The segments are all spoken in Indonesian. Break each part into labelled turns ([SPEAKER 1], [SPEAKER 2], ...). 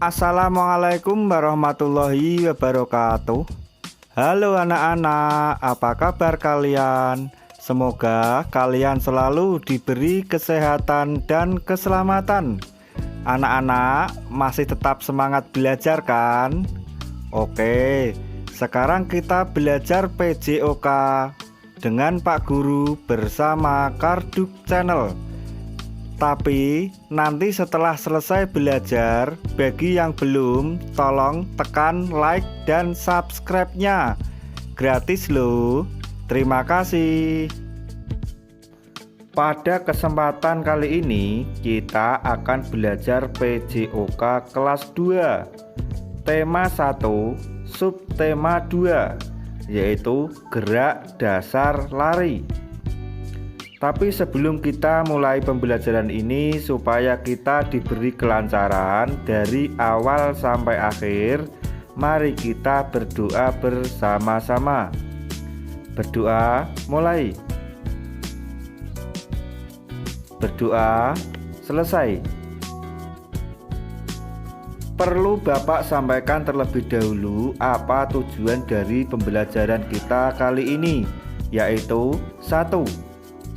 [SPEAKER 1] Assalamualaikum warahmatullahi wabarakatuh. Halo anak-anak, apa kabar kalian? Semoga kalian selalu diberi kesehatan dan keselamatan. Anak-anak masih tetap semangat belajar kan? Oke, sekarang kita belajar PJOK dengan Pak Guru bersama Karduk Channel. Tapi nanti setelah selesai belajar, bagi yang belum, tolong tekan like dan subscribe-nya. Gratis loh. Terima kasih. Pada kesempatan kali ini, kita akan belajar PJOK kelas 2. Tema 1, subtema 2, yaitu gerak dasar lari. Tapi sebelum kita mulai pembelajaran ini, supaya kita diberi kelancaran dari awal sampai akhir, mari kita berdoa bersama-sama. Berdoa mulai. Berdoa selesai. Perlu Bapak sampaikan terlebih dahulu apa tujuan dari pembelajaran kita kali ini, yaitu 1.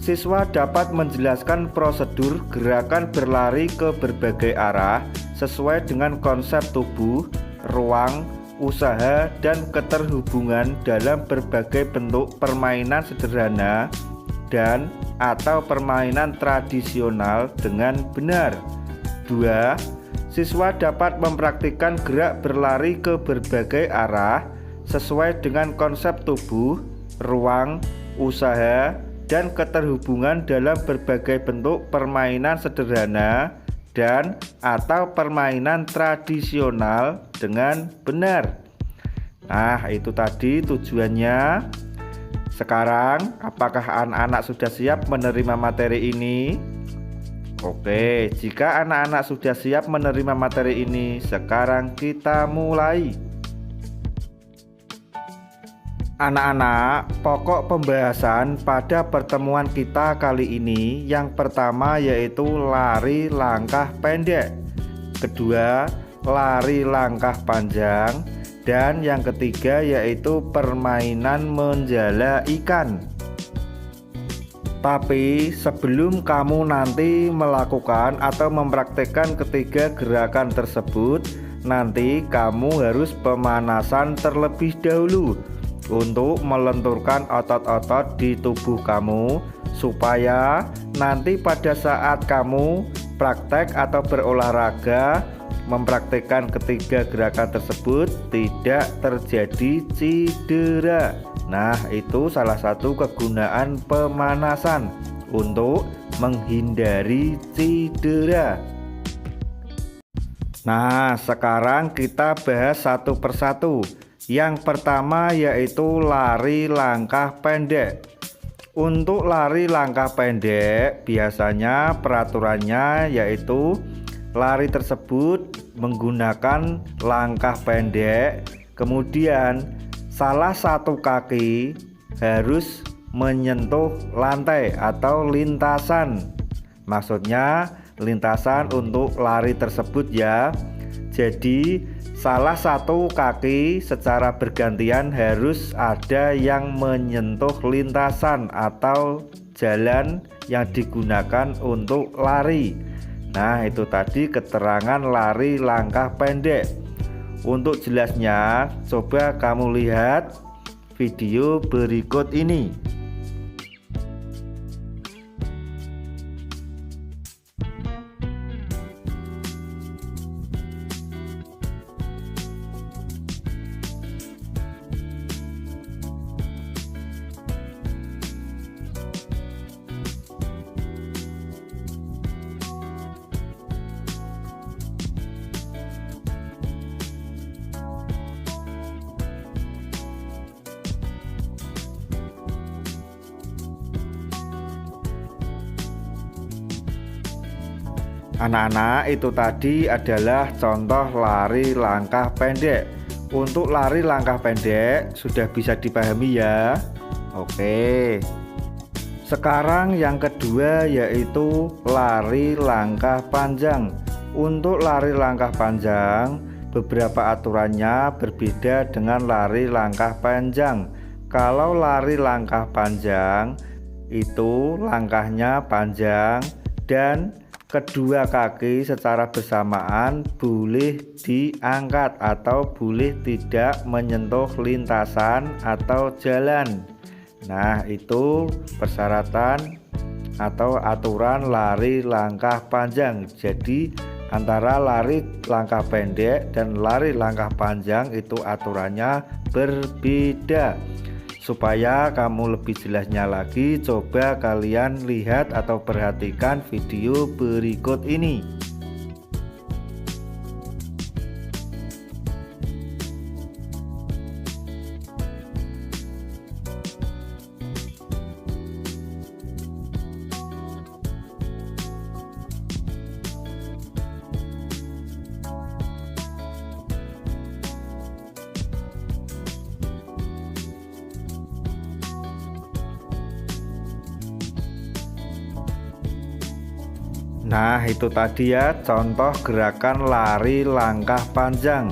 [SPEAKER 1] Siswa dapat menjelaskan prosedur gerakan berlari ke berbagai arah sesuai dengan konsep tubuh, ruang, usaha, dan keterhubungan dalam berbagai bentuk permainan sederhana dan atau permainan tradisional dengan benar. 2. Siswa dapat mempraktikkan gerak berlari ke berbagai arah sesuai dengan konsep tubuh, ruang, usaha, dan keterhubungan dalam berbagai bentuk permainan sederhana dan atau permainan tradisional dengan benar. Nah, itu tadi tujuannya. Sekarang, apakah anak-anak sudah siap menerima materi ini? Oke, jika anak-anak sudah siap menerima materi ini, sekarang kita mulai. Anak-anak, pokok pembahasan pada pertemuan kita kali ini yang pertama yaitu lari langkah pendek, kedua lari langkah panjang, dan yang ketiga yaitu permainan menjala ikan. Tapi sebelum kamu nanti melakukan atau mempraktekkan ketiga gerakan tersebut, nanti kamu harus pemanasan terlebih dahulu untuk melenturkan otot-otot di tubuh kamu, supaya nanti pada saat kamu praktek atau berolahraga mempraktekkan ketiga gerakan tersebut tidak terjadi cedera. Nah, itu salah satu kegunaan pemanasan untuk menghindari cedera. Nah, sekarang kita bahas satu persatu. Yang pertama yaitu lari langkah pendek. Untuk lari langkah pendek, biasanya peraturannya yaitu lari tersebut menggunakan langkah pendek, kemudian salah satu kaki harus menyentuh lantai atau lintasan. Maksudnya lintasan untuk lari tersebut ya. Jadi salah satu kaki secara bergantian harus ada yang menyentuh lintasan atau jalan yang digunakan untuk lari. Nah, itu tadi keterangan lari langkah pendek. Untuk jelasnya, coba kamu lihat video berikut ini. Anak-anak, itu tadi adalah contoh lari langkah pendek. Untuk lari langkah pendek sudah bisa dipahami ya. Oke. Sekarang yang kedua yaitu lari langkah panjang. Untuk lari langkah panjang, beberapa aturannya berbeda dengan lari langkah panjang. Kalau lari langkah panjang itu langkahnya panjang dan kedua kaki secara bersamaan boleh diangkat atau boleh tidak menyentuh lintasan atau jalan. Nah, itu persyaratan atau aturan lari langkah panjang. Jadi antara lari langkah pendek dan lari langkah panjang itu aturannya berbeda. Supaya kamu lebih jelasnya lagi, coba kalian lihat atau perhatikan video berikut ini. Nah, itu tadi ya contoh gerakan lari langkah panjang.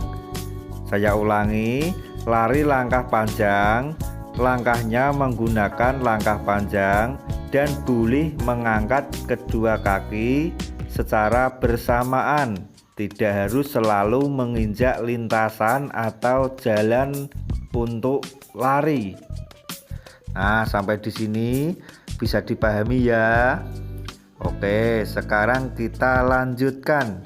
[SPEAKER 1] Saya ulangi, lari langkah panjang, langkahnya menggunakan langkah panjang dan boleh mengangkat kedua kaki secara bersamaan. Tidak harus selalu menginjak lintasan atau jalan untuk lari. Nah, sampai di sini bisa dipahami ya. Oke, sekarang kita lanjutkan.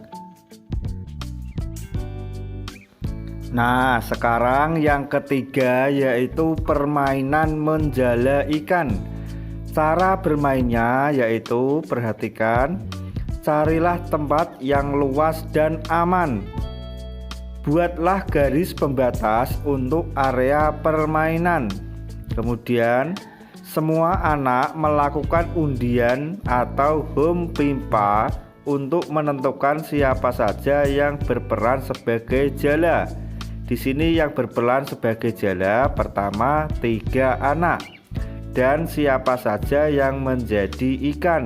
[SPEAKER 1] Nah, sekarang yang ketiga yaitu permainan menjala ikan. Cara bermainnya yaitu perhatikan, carilah tempat yang luas dan aman. Buatlah garis pembatas untuk area permainan. Kemudian semua anak melakukan undian atau home pimpa untuk menentukan siapa saja yang berperan sebagai jala. Di sini yang berperan sebagai jala pertama 3 anak dan siapa saja yang menjadi ikan.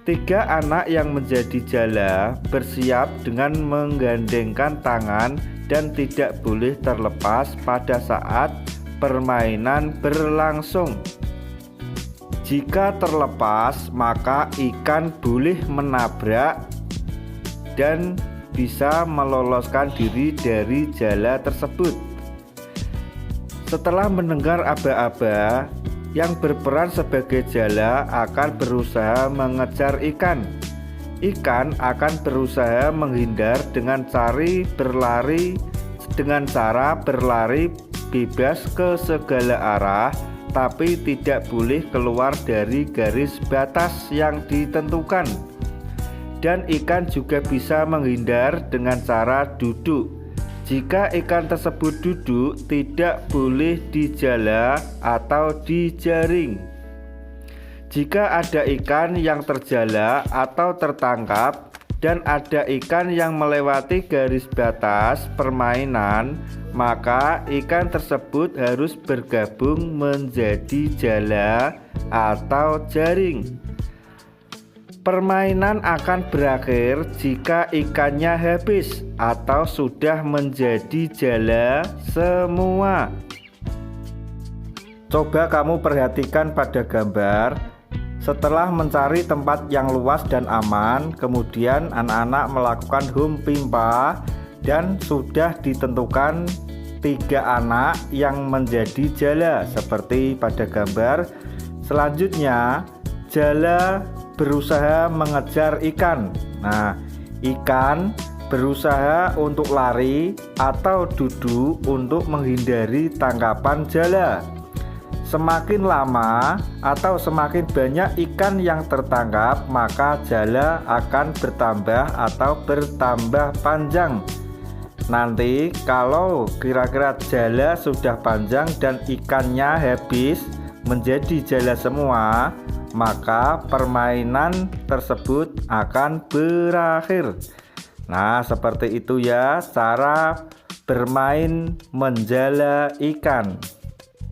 [SPEAKER 1] 3 anak yang menjadi jala bersiap dengan menggandengkan tangan dan tidak boleh terlepas pada saat permainan berlangsung. Jika terlepas, maka ikan boleh menabrak dan bisa meloloskan diri dari jala tersebut. Setelah mendengar aba-aba, yang berperan sebagai jala akan berusaha mengejar ikan. Ikan akan berusaha menghindar dengan cara berlari bebas ke segala arah, tapi tidak boleh keluar dari garis batas yang ditentukan. Dan ikan juga bisa menghindar dengan cara duduk. Jika ikan tersebut duduk, tidak boleh dijala atau dijaring. Jika ada ikan yang terjala atau tertangkap dan ada ikan yang melewati garis batas permainan, maka ikan tersebut harus bergabung menjadi jala atau jaring. Permainan akan berakhir jika ikannya habis atau sudah menjadi jala semua. Coba kamu perhatikan pada gambar. Setelah mencari tempat yang luas dan aman, kemudian anak-anak melakukan home pimpa dan sudah ditentukan 3 anak yang menjadi jala seperti pada gambar. Selanjutnya jala berusaha mengejar ikan. Nah, ikan berusaha untuk lari atau duduk untuk menghindari tangkapan jala. Semakin lama atau semakin banyak ikan yang tertangkap, maka jala akan bertambah atau bertambah panjang. Nanti kalau kira-kira jala sudah panjang dan ikannya habis menjadi jala semua, maka permainan tersebut akan berakhir. Nah, seperti itu ya cara bermain menjala ikan.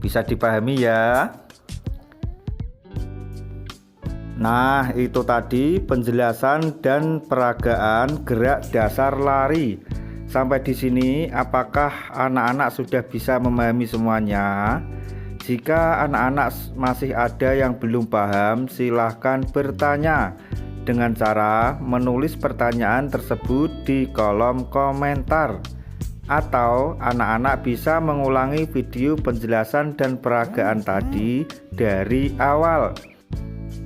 [SPEAKER 1] Bisa dipahami ya? Nah, itu tadi penjelasan dan peragaan gerak dasar lari. Sampai di sini, apakah anak-anak sudah bisa memahami semuanya? Jika anak-anak masih ada yang belum paham, silahkan bertanya dengan cara menulis pertanyaan tersebut di kolom komentar. Atau anak-anak bisa mengulangi video penjelasan dan peragaan tadi dari awal.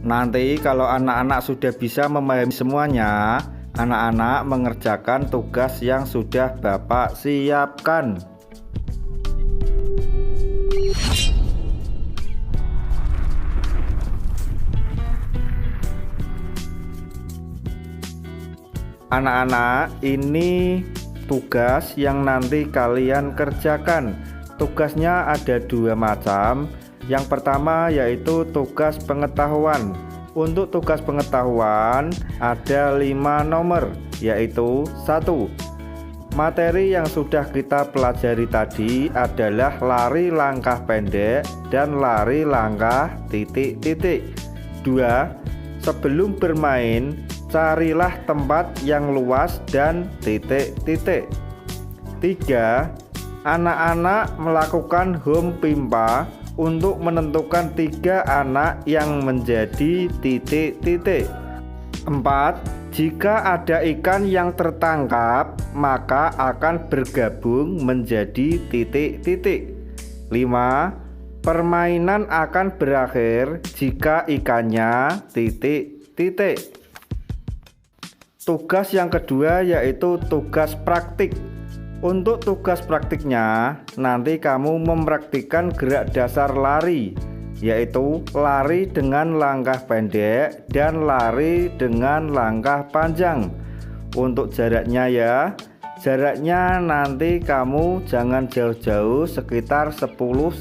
[SPEAKER 1] Nanti kalau anak-anak sudah bisa memahami semuanya, anak-anak mengerjakan tugas yang sudah Bapak siapkan. Anak-anak, ini tugas yang nanti kalian kerjakan. Tugasnya ada dua macam. Yang pertama yaitu tugas pengetahuan. Untuk tugas pengetahuan ada 5 nomor, yaitu 1. Materi yang sudah kita pelajari tadi adalah lari langkah pendek dan lari langkah titik-titik. 2. Sebelum bermain, carilah tempat yang luas dan titik-titik. 3. Anak-anak melakukan home pimpa untuk menentukan 3 anak yang menjadi titik-titik. 4. Jika ada ikan yang tertangkap, maka akan bergabung menjadi titik-titik. 5. Permainan akan berakhir jika ikannya titik-titik. Tugas yang kedua yaitu tugas praktik. Untuk tugas praktiknya, nanti kamu mempraktikkan gerak dasar lari, yaitu lari dengan langkah pendek dan lari dengan langkah panjang. Untuk jaraknya ya, jaraknya nanti kamu jangan jauh-jauh, sekitar 10-20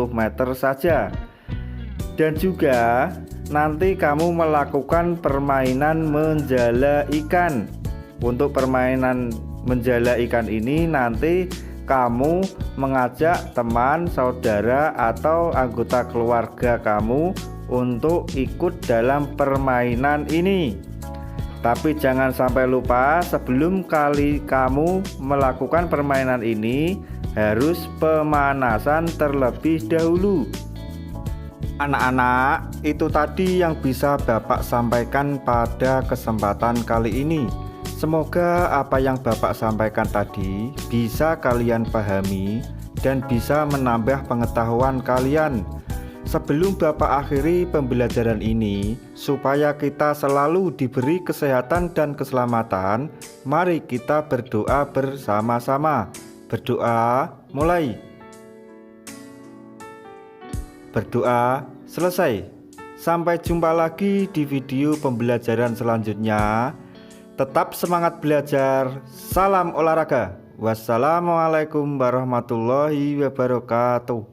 [SPEAKER 1] meter saja. Dan juga nanti kamu melakukan permainan menjala ikan. Untuk permainan menjala ikan ini nanti kamu mengajak teman, saudara, atau anggota keluarga kamu untuk ikut dalam permainan ini. Tapi jangan sampai lupa, sebelum kamu melakukan permainan ini harus pemanasan terlebih dahulu. Anak-anak, itu tadi yang bisa Bapak sampaikan pada kesempatan kali ini. Semoga apa yang Bapak sampaikan tadi bisa kalian pahami dan bisa menambah pengetahuan kalian. Sebelum Bapak akhiri pembelajaran ini, supaya kita selalu diberi kesehatan dan keselamatan, mari kita berdoa bersama-sama. Berdoa mulai. Berdoa selesai. Sampai jumpa lagi di video pembelajaran selanjutnya. Tetap semangat belajar. Salam olahraga. Wassalamualaikum warahmatullahi wabarakatuh.